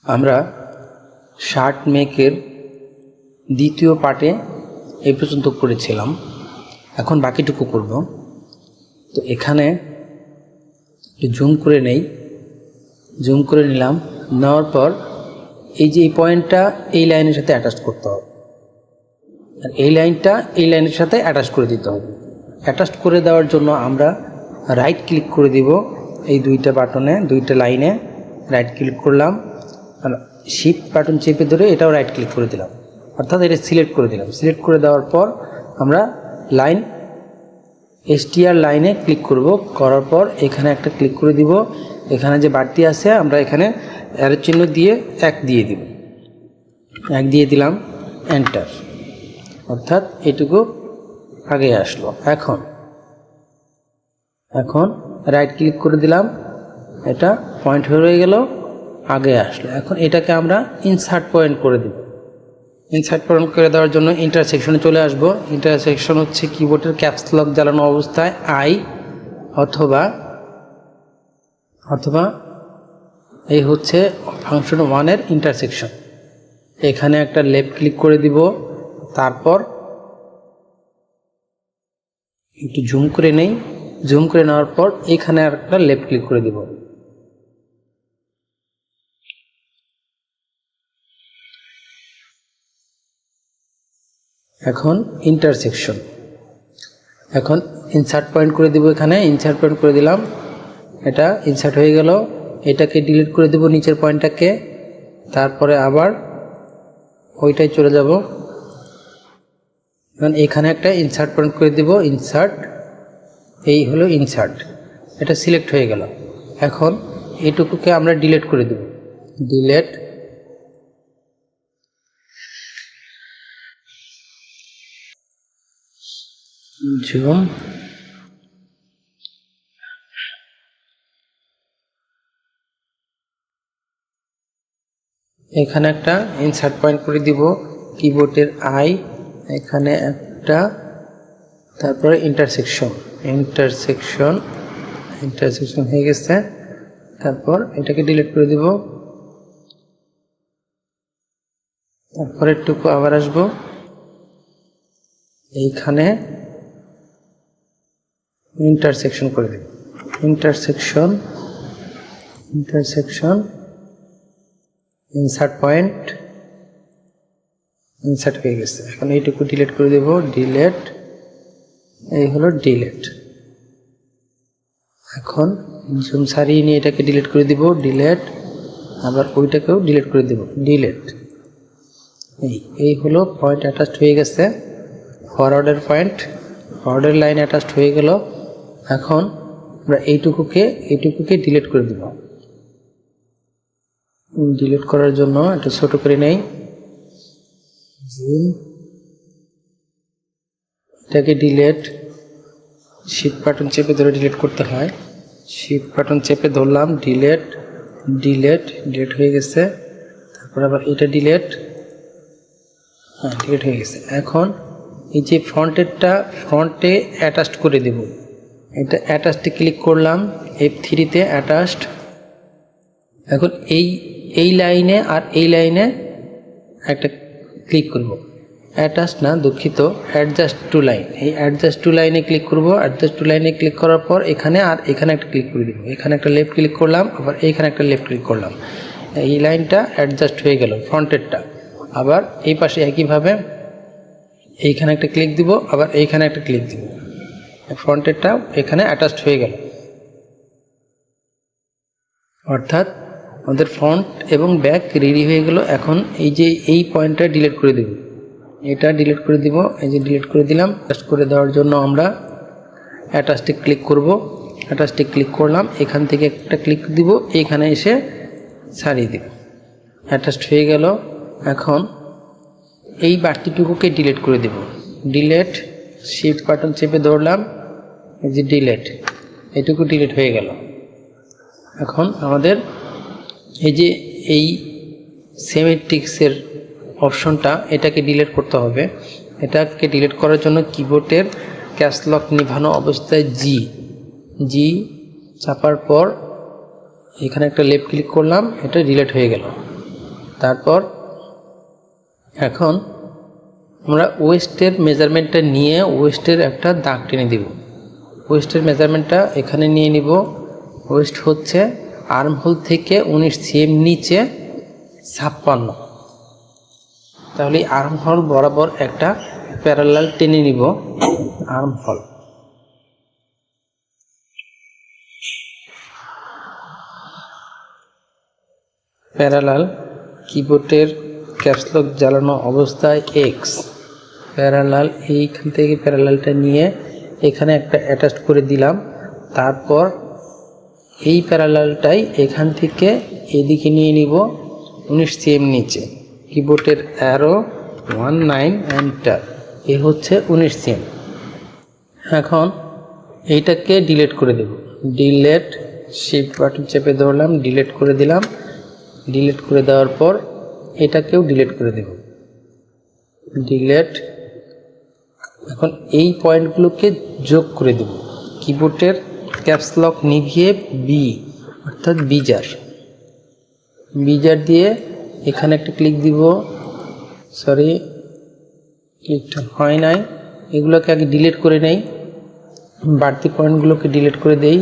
আমরা শার্ট মেকের দ্বিতীয় পার্টে এই পর্যন্ত করেছিলাম। এখন বাকিটুকু করব। তো এখানে জুম করে নেই, জুম করে নিলাম। নেওয়ার পর এই যে এই পয়েন্টটা এই লাইনের সাথে অ্যাটাচ করতে হবে, আর এই লাইনটা এই লাইনের সাথে অ্যাটাচ করে দিতে হবে। অ্যাটাচ করে দেওয়ার জন্য আমরা রাইট ক্লিক করে দিব। এই দুইটা বাটনে, দুইটা লাইনে রাইট ক্লিক করলাম, আর শিফট বাটন চেপে ধরে এটাও রাইট ক্লিক করে দিলাম, অর্থাৎ এটা সিলেক্ট করে দিলাম। সিলেক্ট করে দেওয়ার পর আমরা লাইন এসটিআর লাইনে ক্লিক করব। করার পর এখানে একটা ক্লিক করে দিব। এখানে যে বাড়তি আছে আমরা এখানে অ্যারো চিহ্ন দিয়ে 1 দিয়ে দিব। 1 দিয়ে দিলাম, এন্টার, অর্থাৎ এটুকু আগে আসলো। এখন রাইট ক্লিক করে দিলাম, এটা পয়েন্ট হয়ে গেল, আগে আসলো। এখন এটাকে আমরা ইনসার্ট পয়েন্ট করে দিব। ইনসার্ট পয়েন্ট করে দেওয়ার জন্য ইন্টারসেকশনে চলে আসব। ইন্টারসেকশন হচ্ছে কিবোর্ডের ক্যাপস লক জ্বালানো অবস্থায় আই অথবা এই হচ্ছে ফাংশন 1 এর ইন্টারসেকশন। এখানে একটা লেফট ক্লিক করে দিব। তারপর একটু জুম করে নেই, জুম করে নেওয়ার পর এখানে একটা লেফট ক্লিক করে দিব। এখন ইন্টারসেকশন, এখন ইনসার্ট পয়েন্ট করে দিব। এখানে ইনসার্ট পয়েন্ট করে দিলাম, এটা ইনসার্ট হয়ে গেল। এটাকে ডিলিট করে দেব, নিচের পয়েন্টটাকে। তারপরে আবার ওইটাই চলে যাব। এখন এখানে একটা ইনসার্ট পয়েন্ট করে দেব, ইনসার্ট, এই হলো ইনসার্ট, এটা সিলেক্ট হয়ে গেল। এখন এইটুকুকে আমরা ডিলিট করে দেব, ডিলিট, জুম, এখানে একটা ইনসার্ট পয়েন্ট করে দিব, কিবোর্ডের আই, এখানে একটা, তারপরে ইন্টারসেকশন হয়ে গেছে। তারপর এটাকে ডিলিট করে দিব। তারপর একটুকু আবার আসবো, এইখানে ইন্টারসেকশন করে দেব, ইন্টারসেকশন ইনসার্ট পয়েন্ট, ইনসার্ট হয়ে গেছে। এখন এইটুকু ডিলিট করে দেব, ডিলিট, এই হলো ডিলিট। এখন জুম সারিয়ে নিয়ে এটাকে ডিলিট করে দিব, ডিলিট, আবার ওইটাকেও ডিলিট করে দেব, ডিলিট। এই হলো পয়েন্ট অ্যাটাচড হয়ে গেছে, ফরওয়ার্ডের পয়েন্ট, ফরওয়ার্ডের লাইন অ্যাটাচড হয়ে গেল। এখন আমরা এইটুকুকে ডিলিট করে দেব। ডিলিট করার জন্য একটু ছোট করে নেই, এটাকে ডিলিট, শিফট বাটন চেপে ধরে ডিলিট করতে হয়। শিফট বাটন চেপে ধরলাম, ডিলিট হয়ে গেছে। তারপর আবার এটা ডিলিট হয়ে গেছে। এখন এই যে ফ্রন্টে অ্যাটাচড করে দেব, এটা অ্যাটাচডে ক্লিক করলাম, F3-তে অ্যাটাচড। এখন এই লাইনে আর এই লাইনে একটা ক্লিক করব, অ্যাটাচড না, দুঃখিত, অ্যাডজাস্ট টু লাইন। এই অ্যাডজাস্ট টু লাইনে ক্লিক করব। অ্যাডজাস্ট টু লাইনে ক্লিক করার পর এখানে আর এখানে একটা ক্লিক করে দেব। এখানে একটা লেফট ক্লিক করলাম, আবার এইখানে একটা লেফট ক্লিক করলাম। এই লাইনটা অ্যাডজাস্ট হয়ে গেল, ফ্রন্টেরটা। আবার এই পাশে একইভাবে এইখানে একটা ক্লিক দিব, আবার এইখানে একটা ক্লিক দিব, ফ্রন্টেরটা এখানে অ্যাটাচড হয়ে গেল। অর্থাৎ আমাদের ফ্রন্ট এবং ব্যাক রেডি হয়ে গেল। এখন এই যে এই পয়েন্টটা ডিলিট করে দেব, এটা ডিলিট করে দিব, এই যে ডিলিট করে দিলাম। অ্যাটাচ করে দেওয়ার জন্য আমরা অ্যাটাচটে ক্লিক করব, অ্যাটাচটে ক্লিক করলাম, এখান থেকে একটা ক্লিক দিব, এখানে এসে ছাড়িয়ে দিব, অ্যাটাচড হয়ে গেল। এখন এই বাড়তিটুকুকে ডিলিট করে দেব, ডিলিট, শিফট বাটন চেপে ধরলাম, এই যে ডিলিট, এইটুকু ডিলিট হয়ে গেল। এখন আমাদের এই সিমেট্রিক্সের অপশনটা, এটাকে ডিলিট করতে হবে। এটাকে ডিলিট করার জন্য কিবোর্ডের ক্যাপস লক নিভানো অবস্থায় জি চাপার পর এখানে একটা লেফট ক্লিক করলাম, এটা ডিলিট হয়ে গেল। তারপর এখন আমরা ওয়েস্টের মেজারমেন্টটা নিয়ে ওয়েস্টের একটা দাগ টেনে দিব। ওয়েস্টের মেজারমেন্টটা এখানে নিয়ে নিব। ওয়েস্ট হচ্ছে আর্মহোল থেকে 19 cm নিচে 56। তাহলে আর্মহোল বরাবর একটা প্যারালাল টেনে নিব। আর্মহোল প্যারালাল, কিবোর্ডের ক্যাপসলক জ্বালানো অবস্থায় এক্স প্যারালাল, এইখান থেকে প্যারালালটা নিয়ে এখানে একটা অ্যাটাচ করে দিলাম। তারপর এই প্যারালালটাই এখান থেকে এদিকে নিয়ে নিব 19 cm নিচে। কিবোর্ডের অ্যারো 19 এন্টার, এই হচ্ছে 19 cm। এখন এইটাকে ডিলিট করে দেব। ডিলিট, শিফট বাটন চেপে ধরলাম, ডিলিট করে দিলাম। ডিলিট করে দেওয়ার পর এটাকেও ডিলিট করে দেব। ডিলিট। এখন এই পয়েন্টগুলোকে যোগ করে দেব। কিবোর্ডের ক্যাপস লক নিভিয়ে বি অর্থাৎ বিজার দিয়ে এখানে একটা ক্লিক দিব। সরি, ক্লিকটা হয় নাই। এগুলোকে আগে ডিলিট করে নেই। বাড়তি পয়েন্টগুলোকে ডিলিট করে দেই।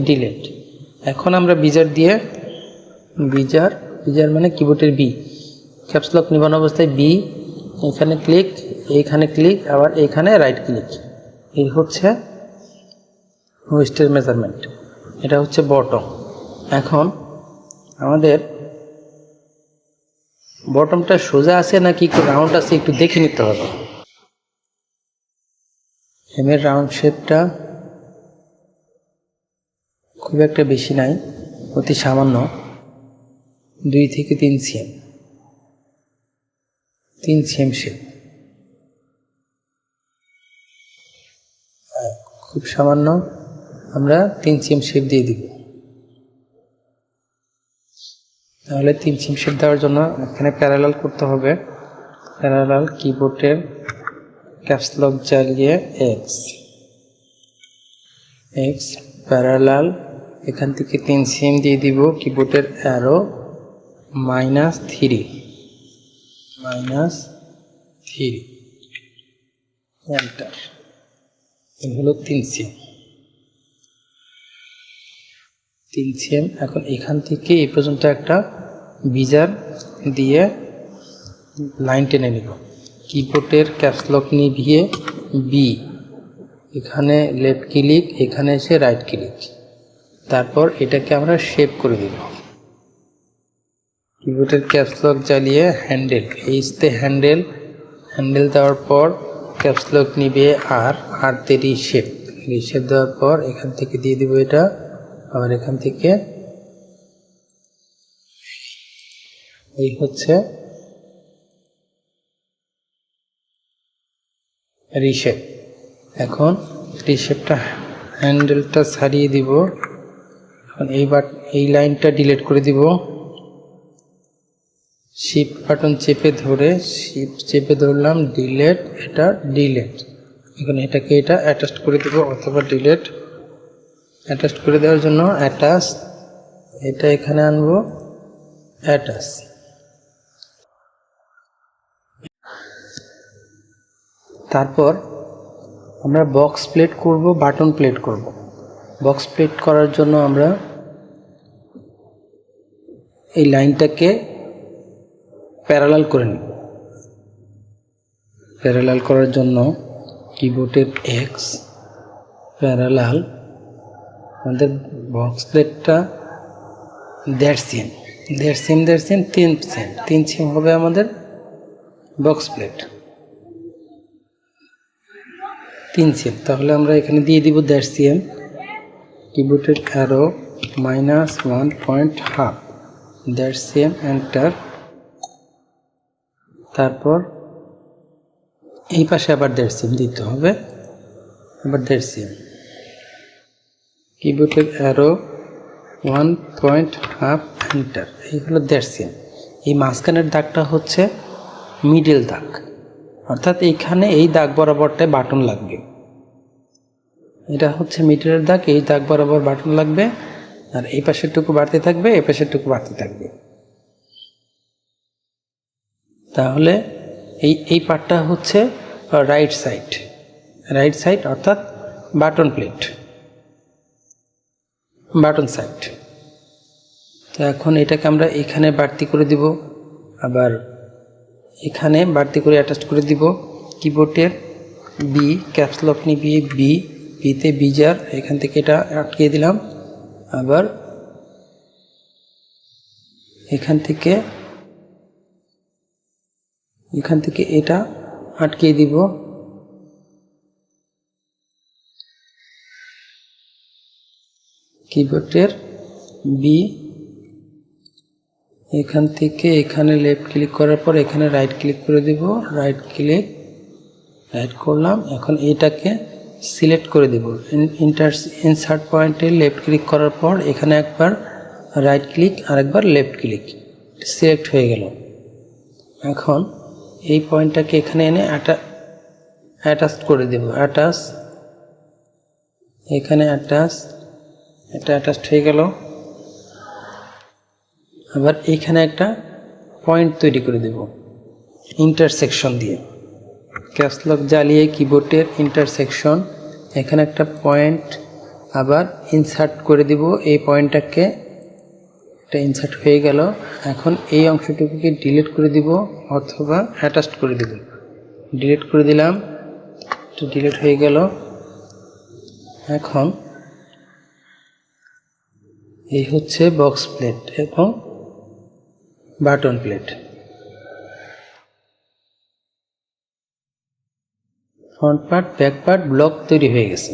ডিলিট। এখন আমরা বিজার দিয়ে বিজার মানে কিবোর্ডের বি, ক্যাপস লক নিবানো অবস্থায় বি, এখানে ক্লিক, এইখানে ক্লিক, আবার এইখানে রাইট ক্লিক। এই হচ্ছে ওয়েস্টের মেজারমেন্ট। এটা হচ্ছে বটম। এখন আমাদের বটমটা সোজা আছে নাকি রাউন্ড আছে একটু দেখে নিতে হবে। এমের রাউন্ড শেপটা খুব একটা বেশি নাই, অতি সামান্য, 2 থেকে 3 cm, 3 cm শেপ, খুব সামান্য। আমরা 3 cm শেপ দিয়ে দিব। তাহলে 3 cm শেপ দেওয়ার জন্য এখানে প্যারালাল করতে হবে। প্যারালাল, কিবোর্ডের ক্যাপস লক জ্বালিয়ে এক্স প্যারালাল, এখান থেকে 3 cm দিয়ে দিব। কিবোর্ডের অ্যারো -3 এন্টার। এই হলো 3 cm। এখন এখান থেকে এই পর্যন্ত একটা বিজার দিয়ে লাইন টেনে নিব। কিবোর্ডের ক্যাপস লক নিভিয়ে বি, এখানে লেফট ক্লিক, এখানে এসে রাইট ক্লিক। তারপর এটাকে আমরা শেপ করে দিব। কিবোর্ডের ক্যাপস লক জ্বালিয়ে হ্যান্ডেল, এইচতে হ্যান্ডেল দেওয়ার পর ক্যাপস লক নিবে আর তে রিশেপ দেওয়ার পর এখান থেকে দিয়ে দিব এটা, আবার এখান থেকে এই হচ্ছে রিশেপ। এখন রিশেপটা হ্যান্ডেলটা ছাড়িয়ে দিব। এখন এই লাইনটা ডিলিট করে দিব। শিফট বাটন চেপে ধরলাম, ডিলিট, এটা ডিলিট। এখন এটাকে এটা অ্যাটাচ করে দেব, অথবা ডিলিট। অ্যাটাচ করে দেওয়ার জন্য অ্যাটাচ, এটা এখানে আনবো, অ্যাটাচ। তারপর আমরা বক্স প্লেট করব, বাটন প্লেট করব। বক্স প্লেট করার জন্য আমরা এই লাইনটাকে প্যারালাল করে নিব। প্যারালাল করার জন্য কিবোর্ডের এক্স প্যারালাল, আমাদের বক্স প্লেটটা 1.5 cm, 3 cm হবে আমাদের বক্স প্লেট, 3 cm। তাহলে আমরা এখানে দিয়ে দিব 1.5 cm। কিবোর্ডের অ্যারো -1.5, 1.5 cm এন্টার। তারপর এই পাশে আবার 1.5 cm দিতে হবে, আবার 1.5 cm। কিবোর্ডের অ্যারো 1.5 এন্টার। এই হলো 1.5 cm। এই মাঝখানের দাগটা হচ্ছে মিডল দাগ, অর্থাৎ এইখানে এই দাগ বরাবরটায় বাটন লাগবে। এটা হচ্ছে মিডলের দাগ, এই দাগ বরাবর বাটন লাগবে। আর এই পাশেরটুকু বাড়তে থাকবে, এই পাশেরটুকু বাড়তে থাকবে। তাহলে এই পার্টটা হচ্ছে রাইট সাইড অর্থাৎ বাটন সাইড। তো এখন এটাকে আমরা এখানে বাড়তি করে দিব, আবার এখানে বাড়তি করে অ্যাটাচ করে দিব। কিবোর্ডের বি ক্যাপস লক নিয়ে বিতে বিজার, এখান থেকে এটা আটকিয়ে দিলাম। আবার এখান থেকে এটা আটকিয়ে দিব। কিবোর্ডের বি, এখান থেকে এখানে লেফট ক্লিক করার পর এখানে রাইট ক্লিক করে দেব। রাইট করলাম। এখন এটাকে সিলেক্ট করে দেব। ইনসার্ট পয়েন্টে লেফট ক্লিক করার পর এখানে একবার রাইট ক্লিক আর একবার লেফট ক্লিক, সিলেক্ট হয়ে গেল। এখন এই পয়েন্টটাকে এখানে এনে অ্যাটাচ করে দেব। এখানে এটা অ্যাটাচড হয়ে গেল। আবার এখানে একটা পয়েন্ট তৈরি করে দেব ইন্টারসেকশন দিয়ে। ক্যাপস লক জ্বালিয়ে কিবোর্ডের ইন্টারসেকশন, এখানে একটা পয়েন্ট আবার ইনসার্ট করে দিব। এই পয়েন্টটাকে এটা ইনসার্ট হয়ে গেল। এখন এই অংশটুকুকে ডিলিট করে দিব অথবা অ্যাটাচড করে দিব। ডিলিট করে দিলাম, তো ডিলিট হয়ে গেল। এখন এই হচ্ছে বক্স প্লেট এবং button plate. Front part back part block তৈরি হয়ে গেছে।